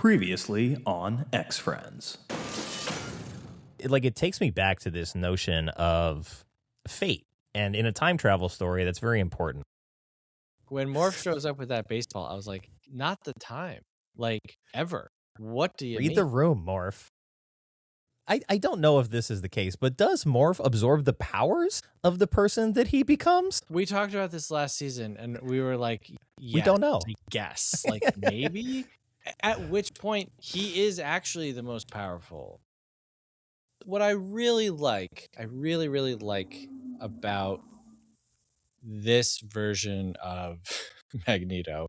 Previously on X-Friends. It takes me back to this notion of fate. And in a time travel story, that's very important. When Morph shows up with that baseball, I was like, not the time. Like, ever. What do you mean? Read the room, Morph. I don't know if this is the case, but does Morph absorb the powers of the person that he becomes? We talked about this last season, and we were like, yeah, we don't know. I guess. Like, maybe? At which point, he is actually the most powerful. What I really like about this version of Magneto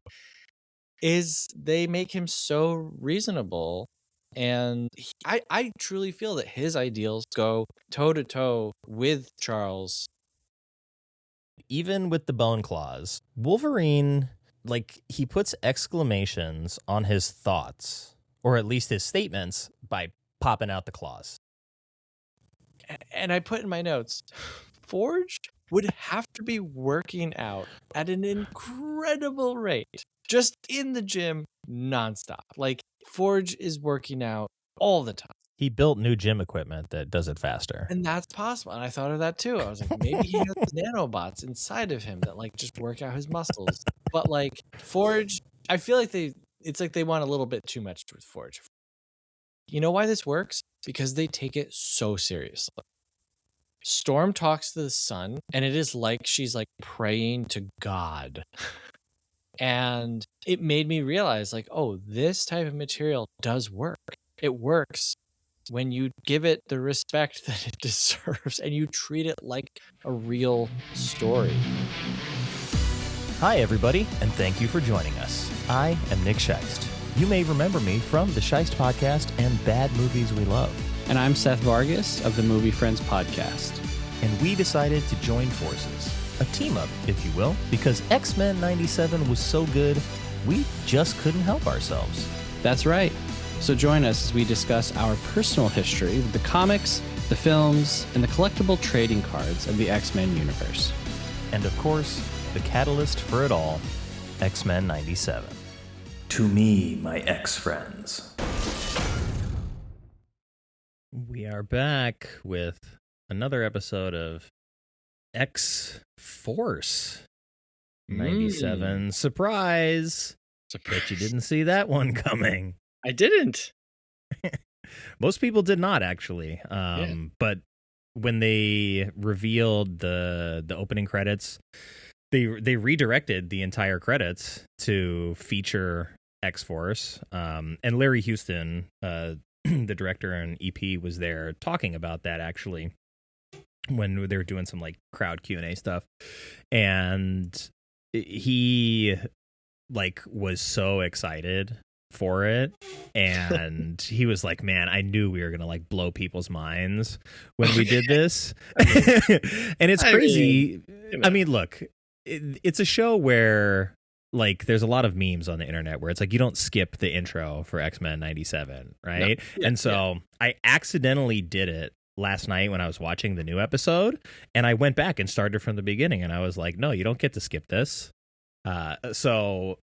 is they make him so reasonable. And I truly feel that his ideals go toe-to-toe with Charles. Even with the bone claws, Wolverine, he puts exclamations on his thoughts, or at least his statements, by popping out the claws. And I put in my notes, Forge would have to be working out at an incredible rate, just in the gym nonstop. Like, Forge is working out all the time. He built new gym equipment that does it faster. And that's possible. And I thought of that too. I was like, maybe he has nanobots inside of him that just work out his muscles. But Forge, I feel like it's like they want a little bit too much with Forge. You know why this works? Because they take it so seriously. Storm talks to the sun, and it is like she's praying to God. And it made me realize, oh, this type of material does work. It works when you give it the respect that it deserves and you treat it like a real story. Hi, everybody, and thank you for joining us. I am Nick Scheist. You may remember me from the Scheist Podcast and Bad Movies We Love. And I'm Seth Vargas of the Movie Friends Podcast. And we decided to join forces, a team-up, if you will, because X-Men 97 was so good, we just couldn't help ourselves. That's right. So join us as we discuss our personal history with the comics, the films, and the collectible trading cards of the X-Men universe. And of course, the catalyst for it all, X-Men 97. To me, my X-Friends. We are back with another episode of X-Force 97. Surprise! Bet you didn't see that one coming. I didn't. Most people did not, actually. But when they revealed the opening credits, they redirected the entire credits to feature X-Force. And Larry Houston, the director and EP, was there talking about that, actually, when they were doing some crowd Q&A stuff. And he was so excited for it, and he was like, man, I knew we were gonna blow people's minds when we did this. And it's crazy. I mean, look, it's a show where there's a lot of memes on the internet where it's you don't skip the intro for X-Men 97, right? No. Yeah, and so I accidentally did it last night when I was watching the new episode, and I went back and started from the beginning, and I was like, no, you don't get to skip this. So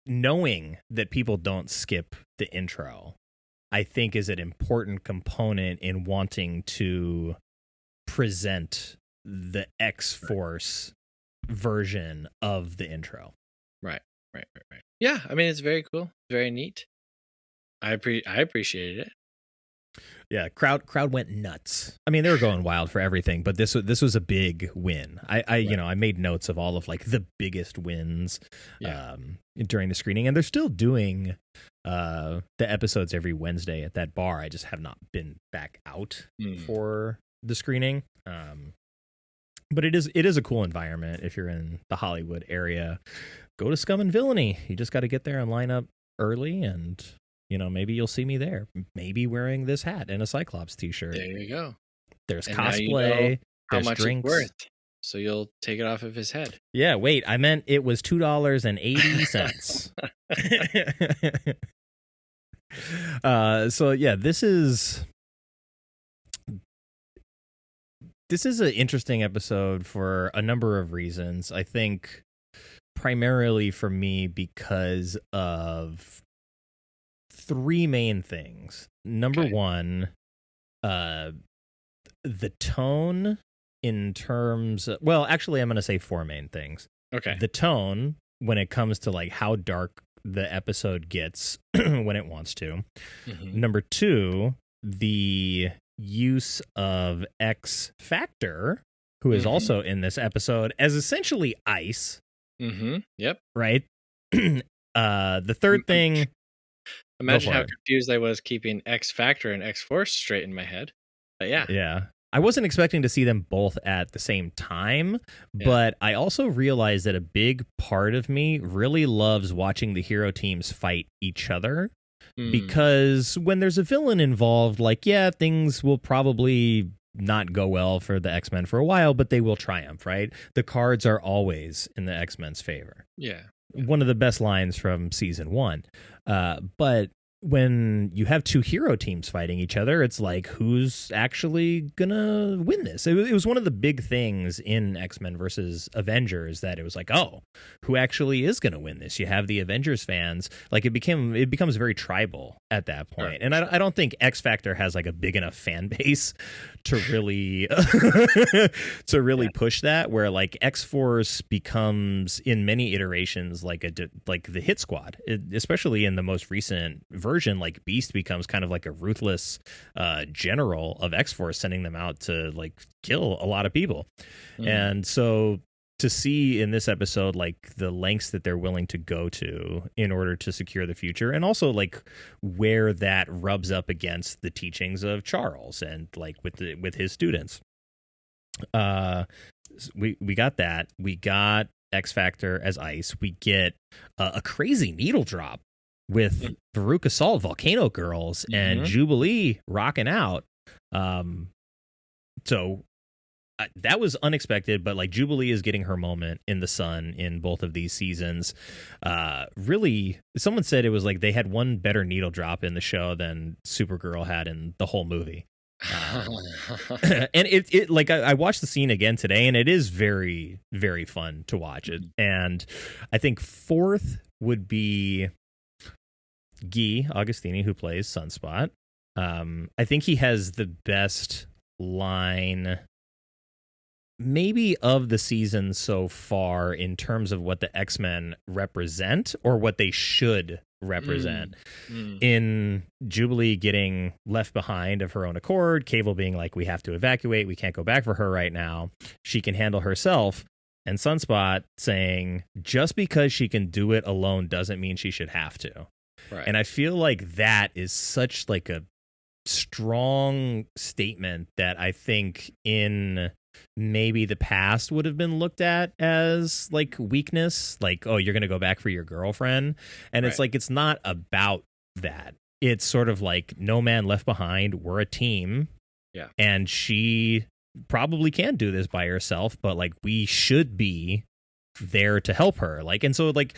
knowing that people don't skip the intro, I think, is an important component in wanting to present the X-Force version of the intro. Right. Yeah, I mean, it's very cool, very neat. I appreciated it. Yeah, crowd went nuts. I mean, they were going wild for everything, but this was a big win. I made notes of all of the biggest wins during the screening, and they're still doing the episodes every Wednesday at that bar. I just have not been back out for the screening. But it is a cool environment if you're in the Hollywood area. Go to Scum and Villainy. You just got to get there and line up early, and maybe you'll see me there. Maybe wearing this hat and a Cyclops t-shirt. There you go. There's and cosplay. How much drinks. It's worth. So you'll take it off of his head. Yeah, wait. I meant it was $2.80. So yeah, this is an interesting episode for a number of reasons. I think primarily for me because of three main things. Number Okay. one, the tone in terms of, well, actually, I'm going to say four main things. Okay. The tone when it comes to like how dark the episode gets when it wants to. Mhm. Number two, the use of X Factor, who is Mhm. also in this episode as essentially ice, Yep. right? The third thing, Imagine for how it. confused I was keeping X Factor and X Force straight in my head. But yeah. yeah. I wasn't expecting to see them both at the same time, Yeah. but I also realized that a big part of me really loves watching the hero teams fight each other. Mm. Because when there's a villain involved, like, yeah, things will probably not go well for the X-Men for a while, but they will triumph, right? The cards are always in the X-Men's favor. Yeah. One of the best lines from season 1. But when you have two hero teams fighting each other, it's like, who's actually gonna win this? It was one of the big things in X-Men versus Avengers that it was like, oh, who actually is gonna win this? You have the Avengers fans, like it becomes very tribal at that point. Sure, And I don't think X Factor has like a big enough fan base to really push that, where like X-Force becomes in many iterations like like the hit squad, especially in the most recent version. Like Beast becomes kind of like a ruthless general of X-Force, sending them out to like kill a lot of people. And so to see in this episode like the lengths that they're willing to go to in order to secure the future, and also like where that rubs up against the teachings of Charles and like with his students. We got that. We got X Factor as ice. We get a crazy needle drop with Veruca Salt, Volcano Girls, and Jubilee rocking out. So that was unexpected, but like Jubilee is getting her moment in the sun in both of these seasons. Really, someone said it was like they had one better needle drop in the show than Supergirl had in the whole movie. And it like I watched the scene again today, and it is very, very fun to watch it. And I think fourth would be Guy Augustini, who plays Sunspot. I think he has the best line maybe of the season so far in terms of what the X-Men represent, or what they should represent. In Jubilee getting left behind of her own accord, Cable being like, we have to evacuate, we can't go back for her right now, she can handle herself, and Sunspot saying just because she can do it alone doesn't mean she should have to. Right. And I feel like that is such like a strong statement that I think in maybe the past would have been looked at as like weakness, like, oh, you're gonna go back for your girlfriend. And it's like, it's not about that. It's sort of like no man left behind, we're a team. Yeah. And she probably can't do this by herself, but like we should be there to help her. Like, and so like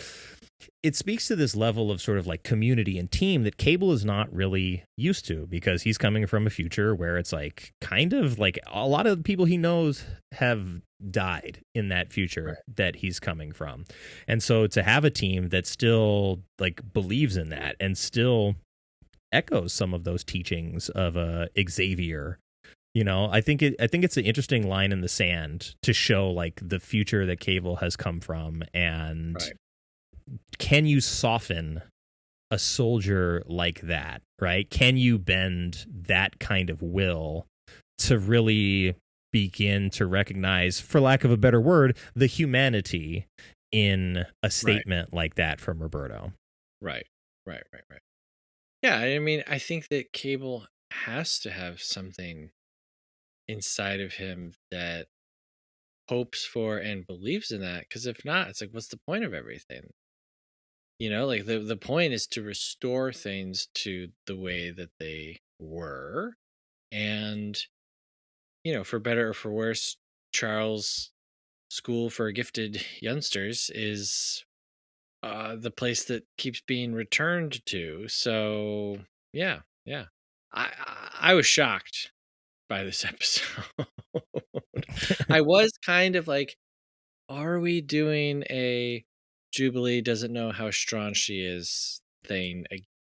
it speaks to this level of sort of like community and team that Cable is not really used to, because he's coming from a future where it's like kind of like a lot of the people he knows have died in that future that he's coming from. And so to have a team that still like believes in that and still echoes some of those teachings of Xavier, you know, I think it's an interesting line in the sand to show like the future that Cable has come from. And can you soften a soldier like that, right? Can you bend that kind of will to really begin to recognize, for lack of a better word, the humanity in a statement like that from Roberto? Right. Yeah, I mean, I think that Cable has to have something inside of him that hopes for and believes in that, because if not, it's like, what's the point of everything? You know, like the point is to restore things to the way that they were. And, you know, for better or for worse, Charles' School for Gifted Youngsters is the place that keeps being returned to. So, yeah. I was shocked by this episode. I was kind of like, are we doing a Jubilee doesn't know how strong she is thing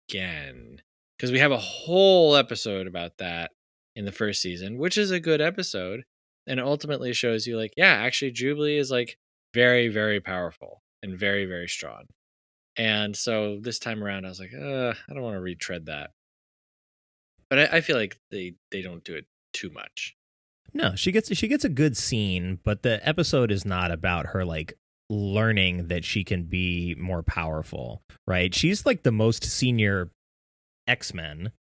again. Because we have a whole episode about that in the first season, which is a good episode. And it ultimately shows you, like, yeah, actually, Jubilee is, like, very, very powerful and very, very strong. And so this time around, I was like, I don't want to retread that. But I feel like they don't do it too much. No, she gets a good scene, but the episode is not about her like learning that she can be more powerful, right? She's like the most senior X-Men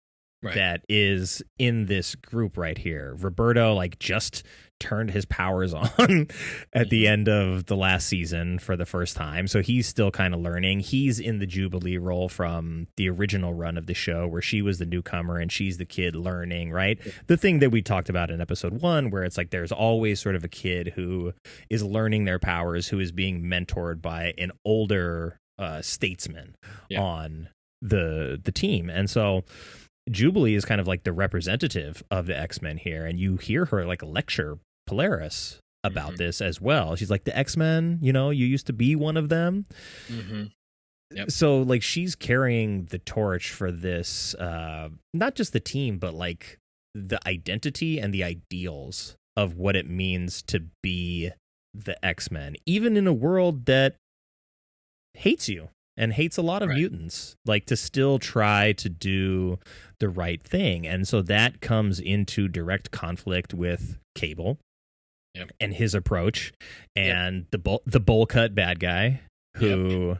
Right. that is in this group right here. Roberto like just turned his powers on at the end of the last season for the first time, so he's still kind of learning. He's in the Jubilee role from the original run of the show where she was the newcomer and she's the kid learning, right? The thing that we talked about in episode 1 where it's like there's always sort of a kid who is learning their powers, who is being mentored by an older statesman on the team. And so Jubilee is kind of like the representative of the X-Men here, and you hear her like lecture Polaris about this as well. She's like, the X-Men, you know, you used to be one of them. Yep. So like she's carrying the torch for this, not just the team, but like the identity and the ideals of what it means to be the X-Men, even in a world that hates you and hates a lot of mutants, like to still try to do the right thing. And so that comes into direct conflict with Cable and his approach and the bowl cut bad guy who,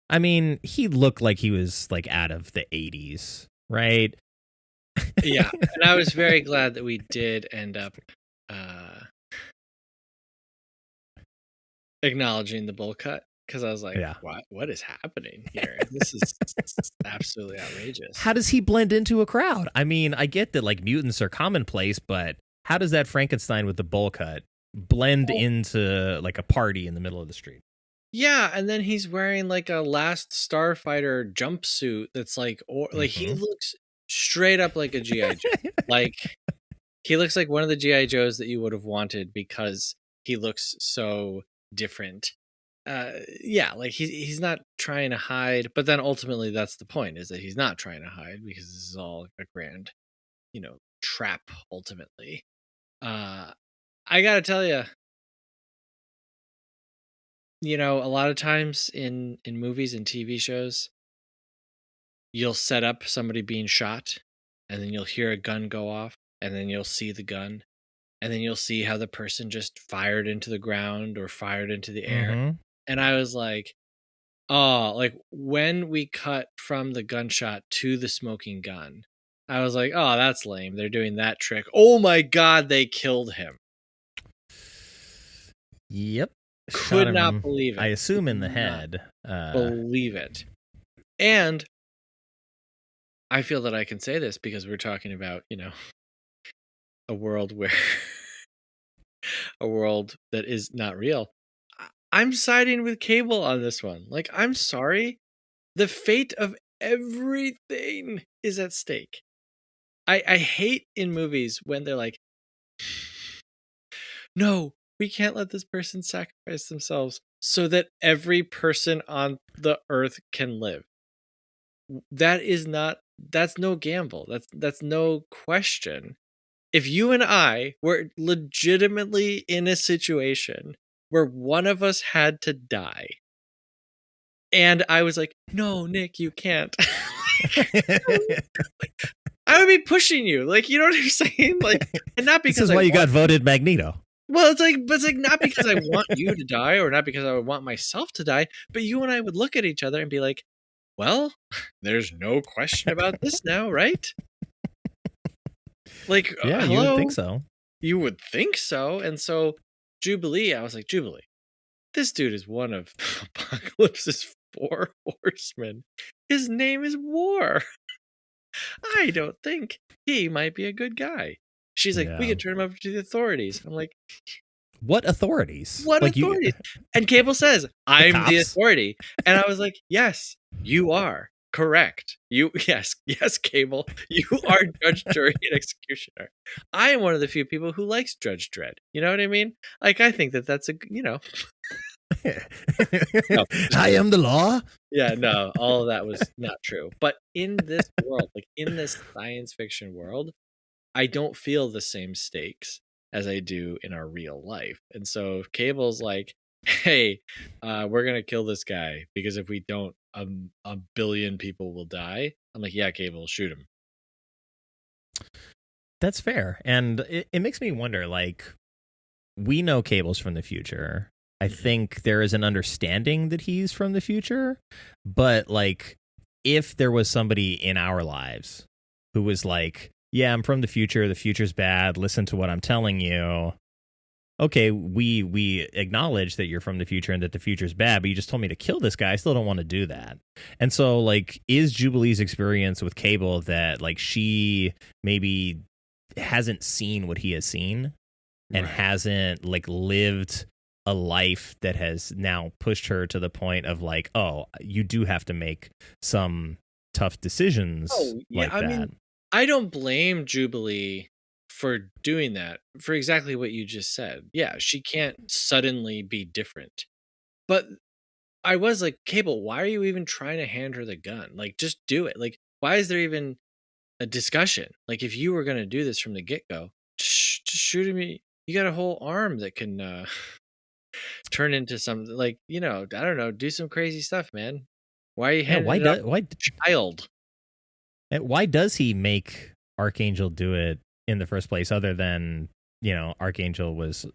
I mean, he looked like he was like out of the 80s, right? Yeah. And I was very glad that we did end up acknowledging the bowl cut. Because I was like, what is happening here? This is absolutely outrageous. How does he blend into a crowd? I mean, I get that like mutants are commonplace, but how does that Frankenstein with the bowl cut blend into like a party in the middle of the street? Yeah, and then he's wearing like a Last Starfighter jumpsuit that's like, he looks straight up like a G.I. Joe. Like, he looks like one of the G.I. Joes that you would have wanted because he looks so different. Like he's not trying to hide, but then ultimately that's the point, is that he's not trying to hide because this is all a grand, trap ultimately. I gotta tell you, a lot of times in movies and TV shows, you'll set up somebody being shot and then you'll hear a gun go off and then you'll see the gun and then you'll see how the person just fired into the ground or fired into the air. And I was like, oh, like when we cut from the gunshot to the smoking gun, I was like, oh, that's lame. They're doing that trick. Oh my God, they killed him. Yep. Could not believe it. I assume in the head. Believe it. And I feel that I can say this because we're talking about, a world where a world that is not real. I'm siding with Cable on this one. Like, I'm sorry. The fate of everything is at stake. I hate in movies when they're like, no, we can't let this person sacrifice themselves so that every person on the earth can live. That's no gamble. That's no question. If you and I were legitimately in a situation where one of us had to die, and I was like, no, Nick, you can't. I would be pushing you. Like, you know what I'm saying? Like, and not because this is why you got voted Magneto. Well, it's like not because I want you to die or not because I would want myself to die, but you and I would look at each other and be like, well, there's no question about this now, right? Like, yeah, you would think so. You would think so. And so Jubilee, I was like, Jubilee, this dude is one of Apocalypse's 4 horsemen. His name is War. I don't think he might be a good guy. She's like, we could turn him over to the authorities. I'm like, what authorities? What like authorities? And Cable says, I'm the authority. And I was like, yes, you are. Correct. Yes, Cable. You are Judge, Jury, and Executioner. I am one of the few people who likes Judge Dredd. You know what I mean? Like, I think that's a, I am the law. Yeah, no, all of that was not true. But in this world, like in this science fiction world, I don't feel the same stakes as I do in our real life. And so if Cable's like, hey, we're gonna kill this guy because if we don't, a billion people will die. I'm like, yeah, Cable, shoot him. That's fair. And it makes me wonder, like, we know Cable's from the future. I think there is an understanding that he's from the future. But, like, if there was somebody in our lives who was like, yeah, I'm from the future's bad, listen to what I'm telling you. Okay, we acknowledge that you're from the future and that the future's bad, but you just told me to kill this guy. I still don't want to do that. And so, like, is Jubilee's experience with Cable that, like, she maybe hasn't seen what he has seen and hasn't, like, lived a life that has now pushed her to the point of, like, oh, you do have to make some tough decisions like that. Mean, I don't blame Jubilee for doing that, for exactly what you just said. Yeah, she can't suddenly be different. But I was like, Cable, why are you even trying to hand her the gun? Like, just do it. Like, why is there even a discussion? Like, if you were going to do this from the get-go, just shoot me. You got a whole arm that can turn into something, like, I don't know, do some crazy stuff, man. Why are you handing it up to a child? Why does he make Archangel do it in the first place, other than, Archangel was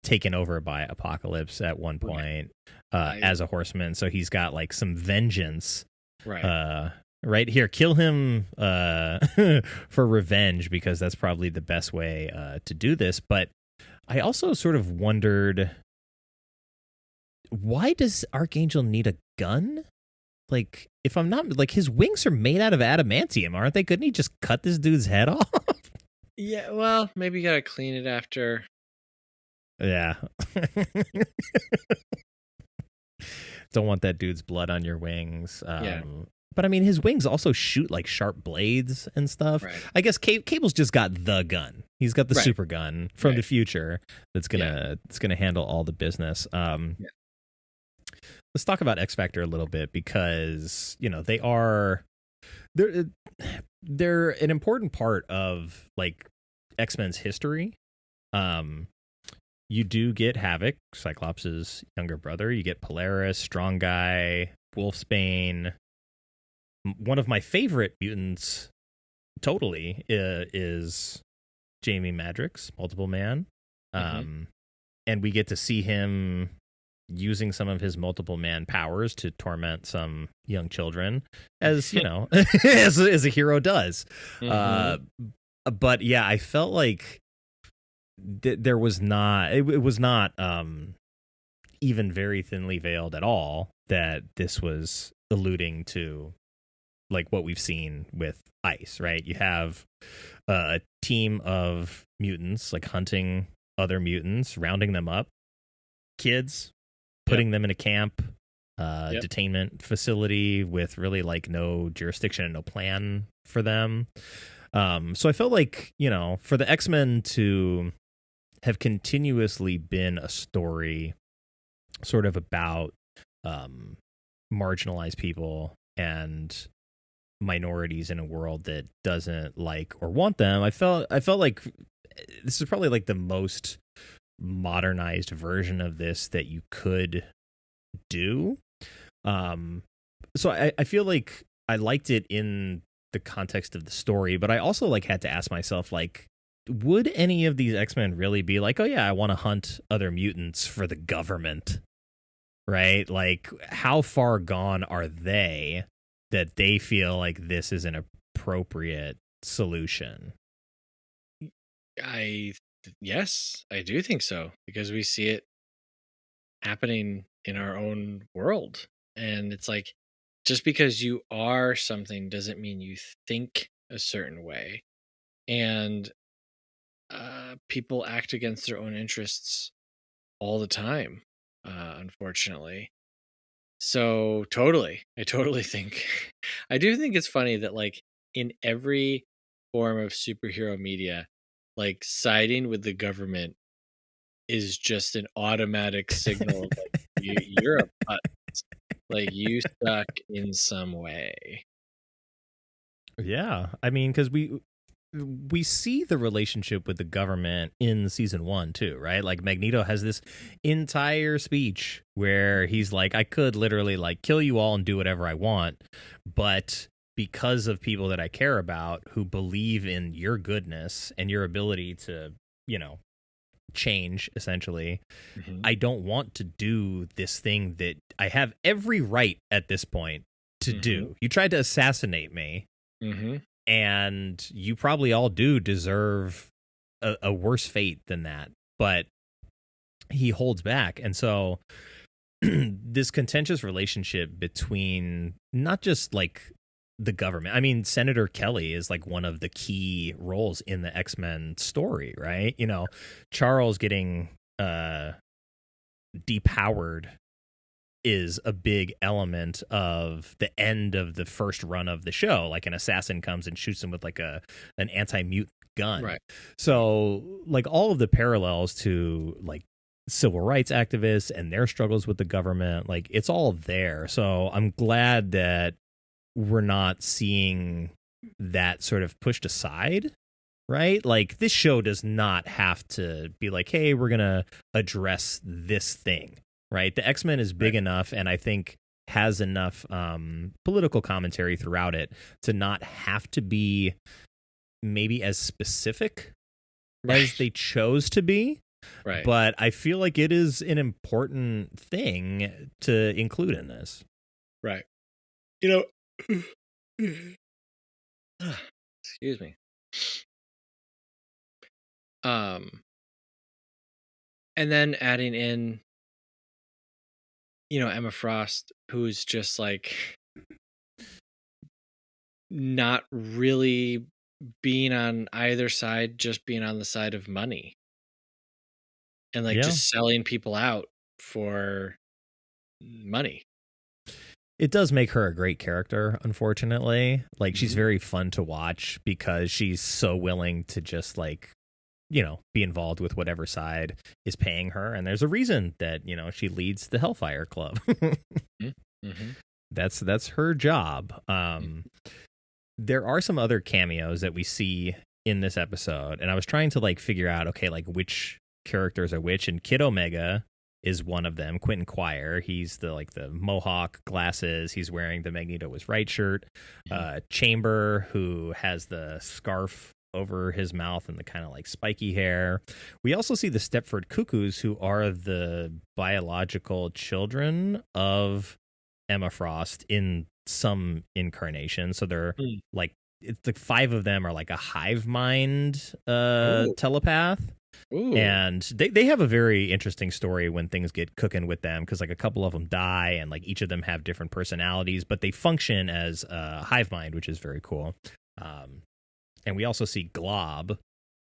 taken over by Apocalypse at one point as a horseman, so he's got, like, some vengeance. Right here, kill him for revenge, because that's probably the best way to do this. But I also sort of wondered, why does Archangel need a gun? Like, if I'm not, like, his wings are made out of adamantium, aren't they? Couldn't he just cut this dude's head off? Yeah, well, maybe you gotta clean it after. Yeah. Don't want that dude's blood on your wings. But I mean, his wings also shoot, like, sharp blades and stuff. I guess Cable's just got the gun. He's got the super gun from the future that's gonna handle all the business. Let's talk about X Factor a little bit, because they're an important part of, like, X-Men's history. You do get Havoc, Cyclops' younger brother. You get Polaris, Strong Guy, Wolfsbane. One of my favorite mutants, totally, is Jamie Madrox, Multiple Man. And we get to see him using some of his Multiple Man powers to torment some young children, as as a hero does. But yeah, I felt like there was not, it was not even very thinly veiled at all that this was alluding to, like, what we've seen with Ice, right? You have a team of mutants, like, hunting other mutants, rounding them up, kids, putting them in a camp, detainment facility with really, like, no jurisdiction and no plan for them. So I felt like, for the X-Men to have continuously been a story sort of about marginalized people and minorities in a world that doesn't like or want them, I felt like this is probably, like, the most modernized version of this that you could do. So I feel like I liked it in the context of the story, but I also, like, had to ask myself, like, would any of these X-Men really be like, oh yeah, I want to hunt other mutants for the government, right? Like, how far gone are they that they feel like this is an appropriate solution? Yes, I do think so, because we see it happening in our own world. And it's like, just because you are something doesn't mean you think a certain way. And people act against their own interests all the time, unfortunately. So I totally think, I do think it's funny that, like, in every form of superhero media, like, siding with the government is just an automatic signal of, like, you're a butt. Like, you suck in some way. Yeah, I mean, because we see the relationship with the government in season 1 too, right? Like Magneto has this entire speech where he's like, I could literally like kill you all and do whatever I want, but because of people that I care about who believe in your goodness and your ability to, change essentially, Mhm. I don't want to do this thing that I have every right at this point to do. You tried to assassinate me. Mhm. And you probably all do deserve a worse fate than that. But he holds back. And so this contentious relationship between not just like the government. I mean, Senator Kelly is like one of the key roles in the X-Men story, right? Charles getting depowered is a big element of the end of the first run of the show. Like an assassin comes and shoots him with like an anti-mutant gun. Right. So like all of the parallels to like civil rights activists and their struggles with the government, like it's all there. So I'm glad that we're not seeing that sort of pushed aside. Right? Like this show does not have to be like, hey, we're going to address this thing. Right. The X-Men is big enough and I think has enough political commentary throughout it to not have to be maybe as specific as they chose to be. Right. But I feel like it is an important thing to include in this. Right. Excuse me. And then adding in Emma Frost, who's just like not really being on either side, just being on the side of money and like just selling people out for money. It does make her a great character, unfortunately. Like she's very fun to watch because she's so willing to just like, be involved with whatever side is paying her. And there's a reason that, she leads the Hellfire Club. That's her job. There are some other cameos that we see in this episode. And I was trying to like figure out, okay, like which characters are which. And Kid Omega is one of them. Quentin Quire. He's the mohawk, glasses. He's wearing the Magneto was right shirt. Chamber, who has the scarf over his mouth and the kind of like spiky hair. We also see the Stepford Cuckoos, who are the biological children of Emma Frost in some incarnation. So they're like, it's like 5 of them are like a hive mind telepath. Ooh. And they have a very interesting story when things get cooking with them, because like a couple of them die and like each of them have different personalities, but they function as a hive mind, which is very cool. And we also see Glob,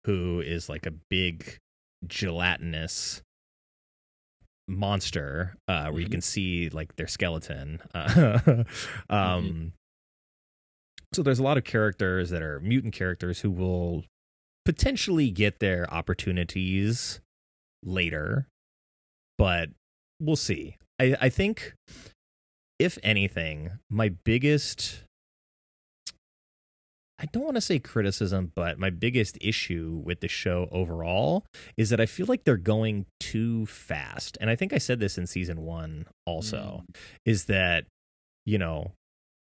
who is like a big gelatinous monster where you can see like their skeleton. So there's a lot of characters that are mutant characters who will potentially get their opportunities later, but we'll see. I think, if anything, my biggest, I don't want to say criticism, but my biggest issue with the show overall is that I feel like they're going too fast. And I think I said this in season 1 also, is that,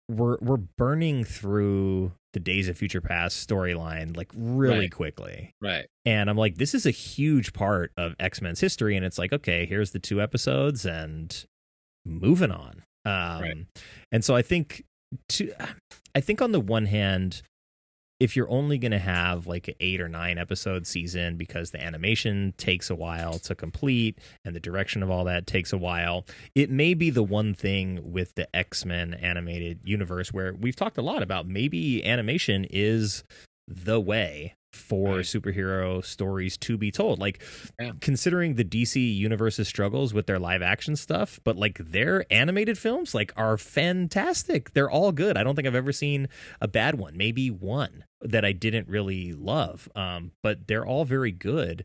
we're burning through the Days of Future Past storyline like really quickly. Right. And I'm like, this is a huge part of X-Men's history. And it's like, okay, here's the 2 episodes and moving on. And so I think on the one hand, if you're only going to have like an 8 or 9 episode season because the animation takes a while to complete and the direction of all that takes a while, it may be the one thing with the X-Men animated universe where we've talked a lot about maybe animation is the way for superhero stories to be told. Like, considering the DC universe's struggles with their live action stuff, but like their animated films like are fantastic. They're all good. I don't think I've ever seen a bad one. Maybe one that I didn't really love. But they're all very good.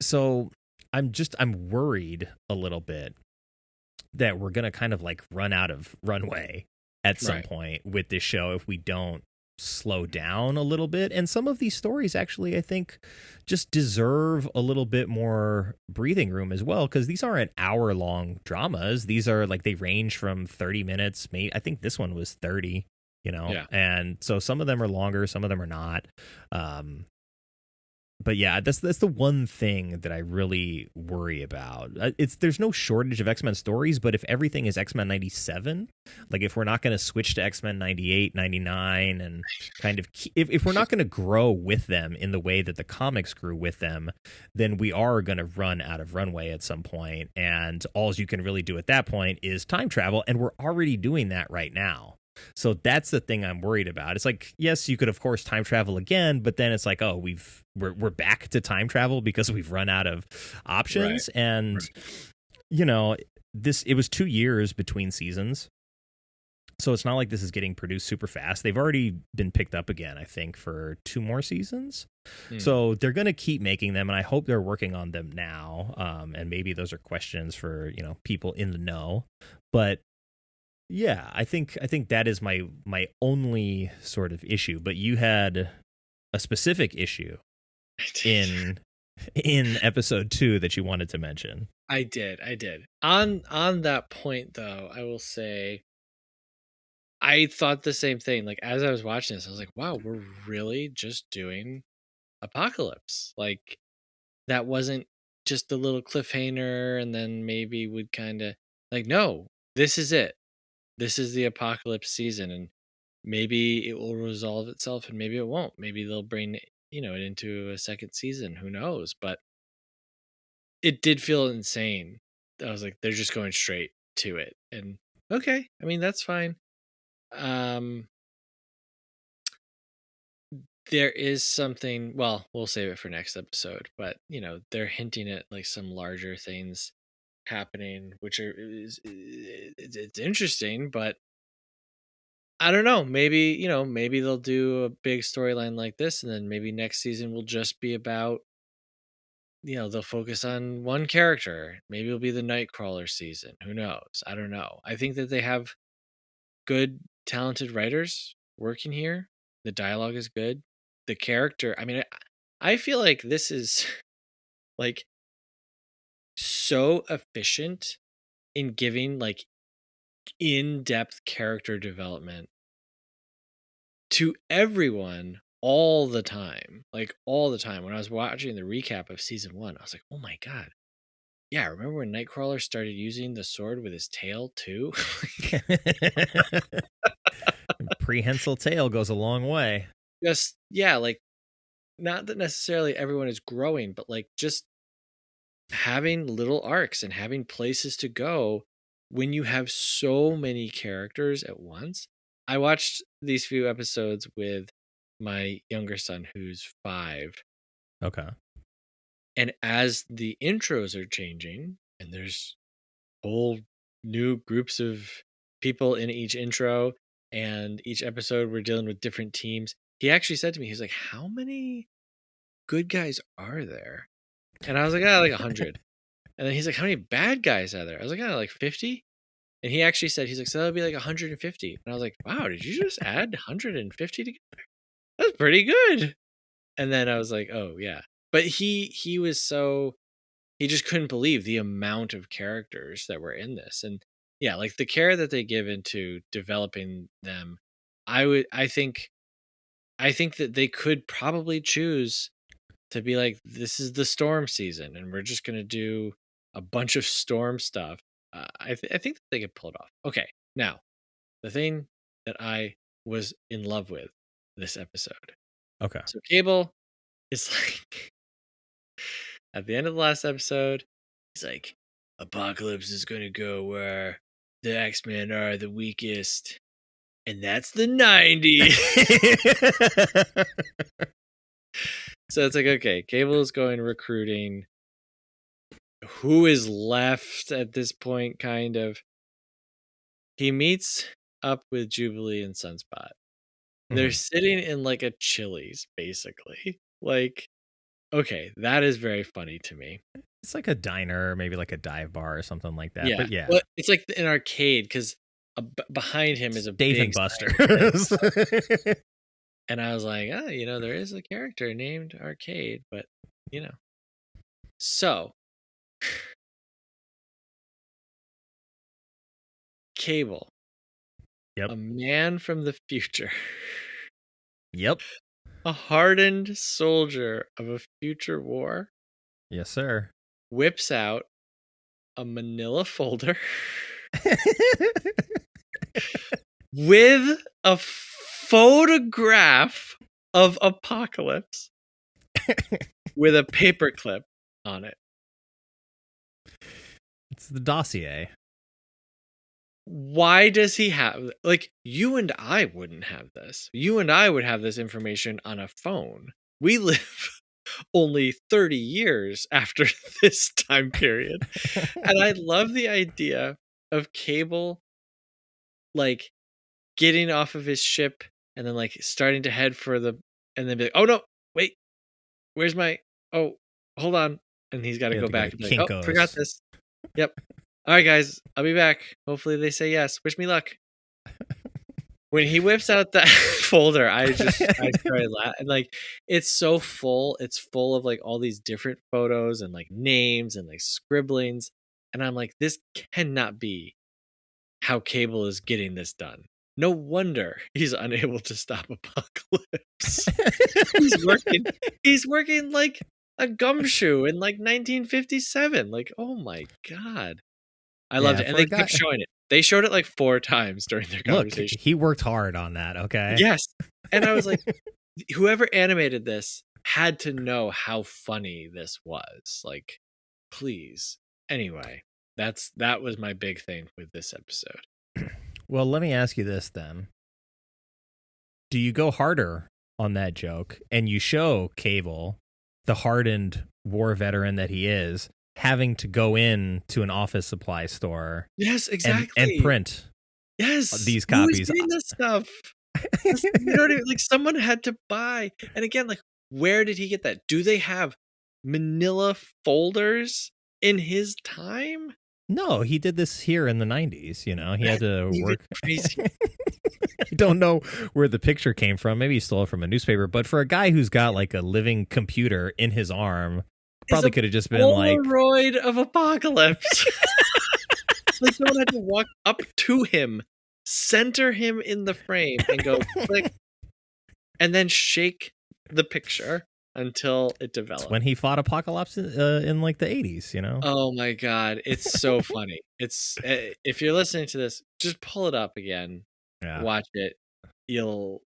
So I'm worried a little bit that we're gonna kind of like run out of runway at some Right. point with this show if we don't slow down a little bit. And some of these stories actually, I think, just deserve a little bit more breathing room as well, because these aren't hour-long dramas. These are like, they range from 30 minutes. Maybe, I think this one was 30, Yeah. and so some of them are longer, some of them are not. But yeah, that's the one thing that I really worry about. There's no shortage of X-Men stories, but if everything is X-Men 97, like if we're not going to switch to X-Men 98, 99, and kind of if we're not going to grow with them in the way that the comics grew with them, then we are going to run out of runway at some point, and all you can really do at that point is time travel, and we're already doing that right now. So that's the thing I'm worried about. It's like, yes, you could of course time travel again, but then it's like, oh, we're back to time travel because we've run out of options. Right. And it was 2 years between seasons, so it's not like this is getting produced super fast. They've already been picked up again, I think, for 2 more seasons. So they're going to keep making them, and I hope they're working on them now. And maybe those are questions for people in the know, but yeah, I think that is my only sort of issue. But you had a specific issue in episode 2 that you wanted to mention. I did. On that point, though, I will say I thought the same thing. Like, as I was watching this, I was like, wow, we're really just doing Apocalypse. Like, that wasn't just a little cliffhanger and then maybe would kind of like, no, this is it. This is the Apocalypse season, and maybe it will resolve itself and maybe it won't. Maybe they'll bring it into a second season. Who knows? But it did feel insane. I was like, they're just going straight to it. And okay, I mean, that's fine. There is something, well, we'll save it for next episode, but they're hinting at like some larger things happening, which it's interesting, but I don't know. Maybe, maybe they'll do a big storyline like this, and then maybe next season will just be about, they'll focus on one character. Maybe it'll be the Nightcrawler season. Who knows? I don't know. I think that they have good, talented writers working here. The dialogue is good. The character, I mean, I feel like this is like so efficient in giving like in-depth character development to everyone all the time. Like all the time. When I was watching the recap of season 1, I was like, oh my God. Yeah, remember when Nightcrawler started using the sword with his tail too? Prehensile tail goes a long way. Just, yeah, like not that necessarily everyone is growing, but like just having little arcs and having places to go when you have so many characters at once. I watched these few episodes with my younger son, who's 5. Okay. And as the intros are changing, and there's whole new groups of people in each intro, and each episode we're dealing with different teams, he actually said to me, he's like, how many good guys are there? And I was like, like 100. And then he's like, how many bad guys are there? I was like, like 50. And he actually said, he's like, so that'll be like 150. And I was like, wow, did you just add 150 together? That's pretty good. And then I was like, oh yeah. But he was so, he just couldn't believe the amount of characters that were in this. And yeah, like the care that they give into developing them, I think that they could probably choose to be like, this is the storm season and we're just going to do a bunch of storm stuff. I think that they could pull it off. Okay, now the thing that I was in love with this episode. Okay. So Cable is like, at the end of the last episode, he's like, Apocalypse is going to go where the X-Men are the weakest, and that's the 90s. So it's like, okay, Cable is going recruiting. Who is left at this point, kind of? He meets up with Jubilee and Sunspot. They're sitting in like a Chili's, basically. Like, okay, that is very funny to me. It's like a diner, maybe like a dive bar or something like that. Yeah, But yeah, well, it's like an arcade because behind him is a Dave big and sign Buster's. that says- and I was like, oh, there is a character named Arcade, but so Cable, Yep. a man from the future, Yep. a hardened soldier of a future war, Yes, sir. whips out a manila folder with a photograph of Apocalypse with a paperclip on it. It's the dossier. Why does he have, like, you and I wouldn't have this. You and I would have this information on a phone. We live only 30 years after this time period. And I love the idea of Cable, like, getting off of his ship and then, like, starting to head for and then be like, oh no, wait, where's my, oh, hold on. And he's got to Yeah, go to go back to and be like, oh, forgot Kinko's. this. Yep. All right, guys, I'll be back. Hopefully they say yes. Wish me luck. When he whips out that folder, I started laughing. Like, it's so full. It's full of like all these different photos and like names and like scribblings. And I'm like, this cannot be how Cable is getting this done. No wonder he's unable to stop Apocalypse. He's working like a gumshoe in like 1957. Like, oh my God. I loved it. And for they a guy- kept showing it. They showed it like 4 times during their Look, conversation. he worked hard on that. Okay. Yes. And I was like, whoever animated this had to know how funny this was. Like, please. Anyway, that was my big thing with this episode. Well, let me ask you this then. Do you go harder on that joke and you show Cable, the hardened war veteran that he is, having to go in to an office supply store Yes, exactly. and print these copies? Who is getting this stuff? You know what I mean? Like, someone had to buy. And again, like, where did he get that? Do they have manila folders in his time? No, he did this here in the 90s. He had to Even work. crazy. I don't know where the picture came from. Maybe he stole it from a newspaper. But for a guy who's got like a living computer in his arm, probably could have just been like Polaroid of Apocalypse. Like, someone had to walk up to him, center him in the frame, and go click, and then shake the picture until it developed. when he fought Apocalypse in like the 80s, Oh my God, it's so funny. It's if you're listening to this, just pull it up again, Yeah. watch it. You'll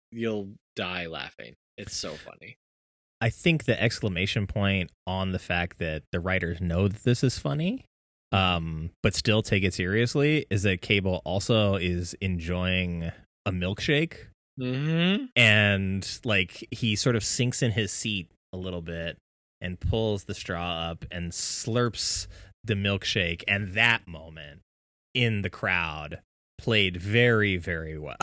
die laughing. It's so funny. I think the exclamation point on the fact that the writers know that this is funny, but still take it seriously, is that Cable also is enjoying a milkshake. Mm-hmm. And like he sort of sinks in his seat a little bit and pulls the straw up and slurps the milkshake. And that moment in the crowd played very, very well.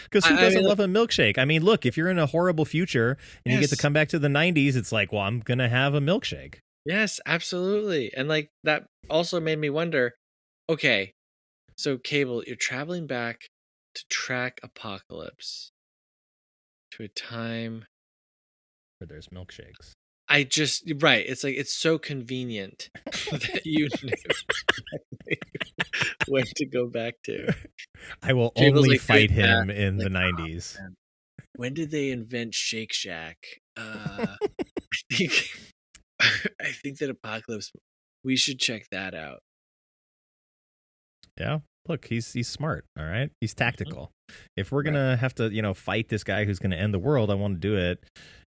Because who doesn't love a milkshake? I mean, look, if you're in a horrible future and you get to come back to the 90s, it's like, well, I'm going to have a milkshake. Yes, absolutely. And like that also made me wonder, okay, so Cable, you're traveling back to track Apocalypse to a time Where there's milkshakes. right. It's like, it's so convenient that you knew when to go back to. I will Cable's only like, fight "Good, him Matt." in the Like, 90s. man. When did they invent Shake Shack? I think that Apocalypse, we should check that out. Yeah. Look, he's smart, all right? He's tactical. If we're going to have to, fight this guy who's going to end the world, I want to do it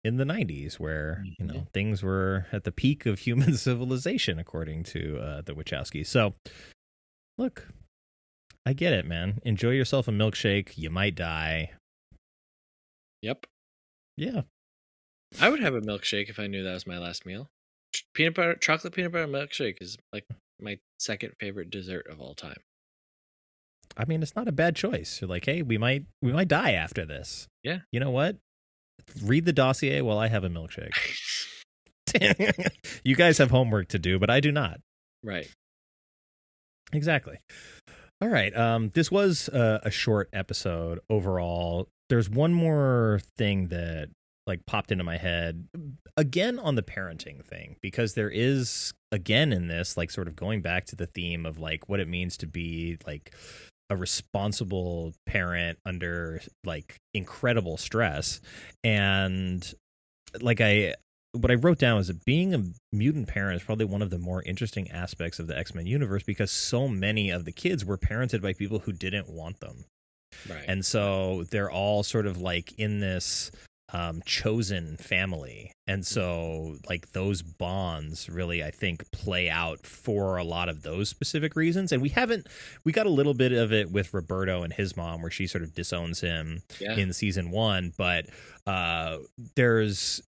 in the 90s where, things were at the peak of human civilization, according to the Wachowskis. So, look, I get it, man. Enjoy yourself a milkshake. You might die. Yep. Yeah. I would have a milkshake if I knew that was my last meal. Chocolate peanut butter milkshake is like my second favorite dessert of all time. I mean, it's not a bad choice. You're like, hey, we might die after this. Yeah. You know what? read the dossier while I have a milkshake. You guys have homework to do, but I do not. Right. Exactly. All right. This was a short episode overall. There's one more thing that like popped into my head again on the parenting thing, because there is again in this like sort of going back to the theme of like what it means to be like a responsible parent under like incredible stress. And like what I wrote down was that being a mutant parent is probably one of the more interesting aspects of the X-Men universe, because so many of the kids were parented by people who didn't want them. Right. And so they're all sort of like in this chosen family. And so like those bonds really, I think, play out for a lot of those specific reasons. And we got a little bit of it with Roberto and his mom where she sort of disowns him in season 1. But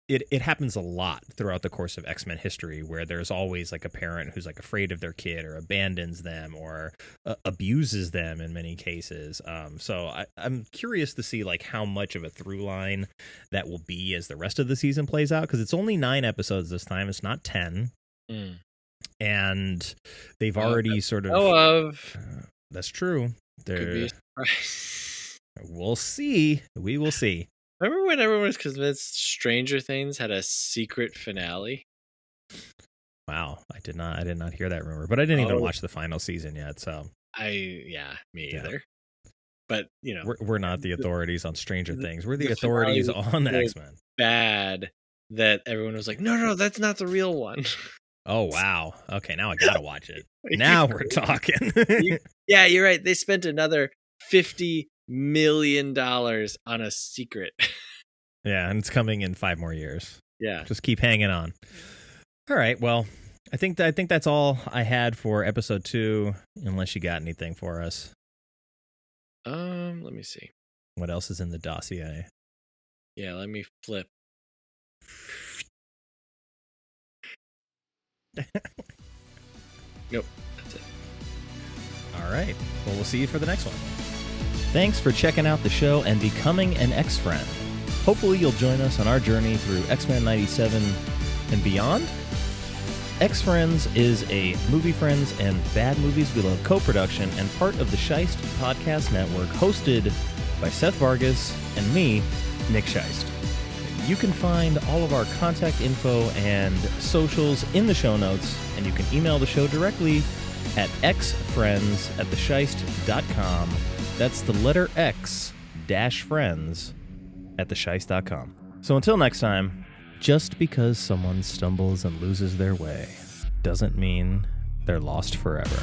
it happens a lot throughout the course of X-Men history, where there's always like a parent who's like afraid of their kid or abandons them or abuses them in many cases. So I'm curious to see like how much of a through line that will be as the rest of the season plays out, because it's only 9 episodes this time. It's not 10. And they've already sort of that's true. Could be a surprise. We'll see. We will see. Remember when everyone was convinced Stranger Things had a secret finale? Wow, I did not hear that rumor, but I didn't even watch the final season yet. So me either. But you know, we're not the authorities on Stranger Things. We're the authorities on the X-Men. Bad that everyone was like, no, that's not the real one. Oh wow. Okay, now I gotta watch it. Now we're talking. Yeah, you're right. They spent another $50 million on a secret. Yeah, and it's coming in 5 more years. Yeah, just keep hanging on. All right, well, I think that's all I had for episode 2, unless you got anything for us. Let me see what else is in the dossier. Yeah, let me flip. Nope, that's it. All right, well, we'll see you for the next one. Thanks for checking out the show and becoming an X-Friend. Hopefully you'll join us on our journey through X-Men 97 and beyond. X-Friends is a Movie Friends and Bad Movies We Love co-production and part of the Scheist Podcast Network, hosted by Seth Vargas and me, Nick Scheist. You can find all of our contact info and socials in the show notes, and you can email the show directly at xfriends@thescheist.com. That's the letter X -friends @thescheist.com. So until next time, just because someone stumbles and loses their way doesn't mean they're lost forever.